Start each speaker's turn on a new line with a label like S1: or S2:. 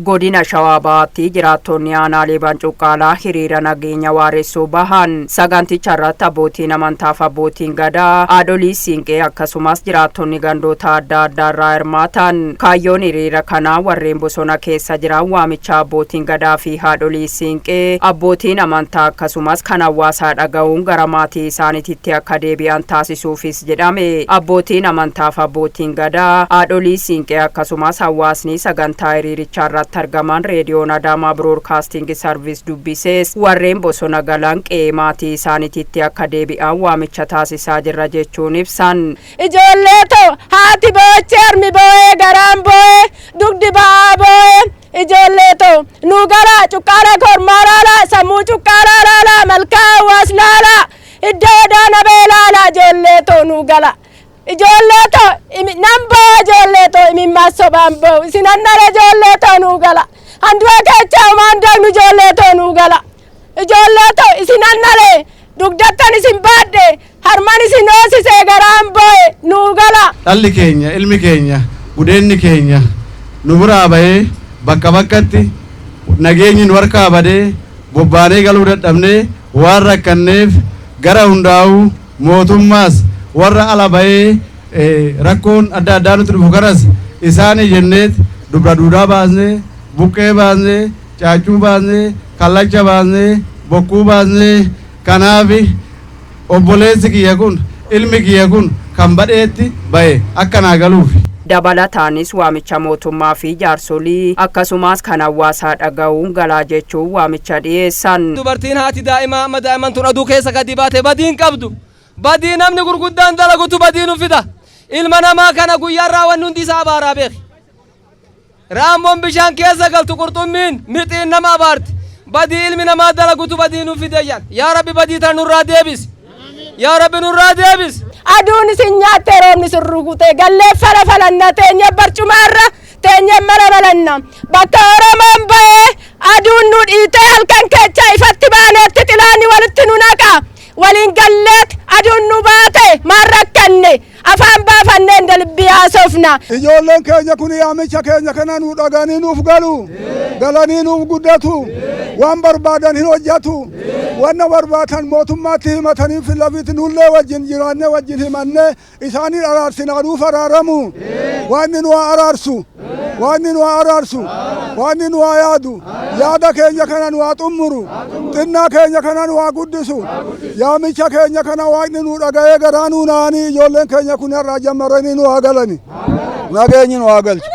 S1: godina Shawaa Bahaatti jiraattonni aanaalee Bancuqqaalaa hiriira nageenya waaressuu bahan saganticha irratti abbootiin amantaaf abbootiin gadaa haadholii siinqee akkasumas jiraattonni gandoota adda addaa irraa hirmaatan kaayyoon hiriira kanaa warreen bosona keessa jiran waamicha abbootiin gadaa fi haadholii siinqee abbootiin amantaa akkasumas kan hawaasaa dhaga'uun gara maatii isaaniitti akka deebi'an taasisuufis jedhame abbootiin amantaaf abbootiin gadaa haadholii siinqee akkasumas hawaasni sagantaa hiriirichaa irratti argaman reediyoon Adaamaa Broadcasting Service dubbisees warreen bosona galan qe'ee maatii isaaniitti akka deebi'an waamicha taasisaa jirra jechuun ibsan.
S2: Ijoollee too haati boochee harmi boo'ee garaan boo'ee dugdi ba'aa boo'ee ijoollee too nu gara cuqqaala kormaa laalaa sammuu cuqqaalaa laalaa malkaa hawaas laalaa iddoo daana bee laalaa ijoollee too nu gala. Ijoollee too namboo ijoollee too imimmaa sobaan boo isinannara ijoollee too nu gala handhuwa keechaa umaandaan ijoollee too nu gala ijoollee too isinannare dugdattan isin baadhe harman isin hoosisee garaan boo'e nu gala.
S3: Dhalli keenya ilmi keenya gudeenni keenya nu biraa bahee bakka bakkatti nageenyi nu harkaa badee bobbaanee galuu dadhabnee waan rakkanneef gara hundaa'uu mootummaas warra ala bahee rakkoon adda addaa nutti dhufu kanas isaanii jenneet dubra duudaa baasnee buqqee baasnee caacuu baasnee kallacha baasnee bokkuu baasnee kanaaf obboleessi kiyya kun ilmi kiyya kun kan badheetti bahe akka naa galuuf.
S1: Dabalataanis waamicha mootummaa fi jaarsolii akkasumas kan hawaasaa dhaga'uun galaa jechuun waamicha dhiyeessan.
S4: Dubartiin haati daa'imman tun aduu keessa gadi baate badiin qabdu. Badii namni gurguddaan dalagutu badii nu fida. Ilma namaa kana guyyaarraa wanni hundi isaa abaaraa beeki. Raammoon bishaan keessa galtu qurxummiin mixiin nama abaarti. Badii ilmi namaa dalagutu badii nu fidayyan. Yaa Rabbi badii tan nurraa deebisi. Yaa Rabbi nurraa deebisi.
S2: Aduun isin nyaattee roobni sun rukutee gallee falafalanna teenya barcumaarra teenya marabalanna bakka Oromoon bahee aduun nu dhiitee halkan kecha ifatti baaneetti xilaanni walitti nu naqa waliin galleet aduun nu baate maan rakkanne afaan baafanneen dalbii haasofna.
S5: Ijoolleen keenya kun yaamicha keenya kana nu dhaganii nuuf galu galanii nuuf guddatu waan barbaadan hin hojjetu wanna barbaadan mootummaatti himatanii filafiitti nullee wajjin jiraannee wajjin himannee isaanii araarsinaa nuuf araaramu waanni nu araarsu waanni nu araarsu waanni nu yaadu yaada keenya kana nu xumuru xinnaa keenya kana nu guddisu yaamicha keenya kana waaqni nu dhaga'ee garaa nu naanii ijoolleen keenya kun irraa jammaranii nu galani nageenyi nu galchu.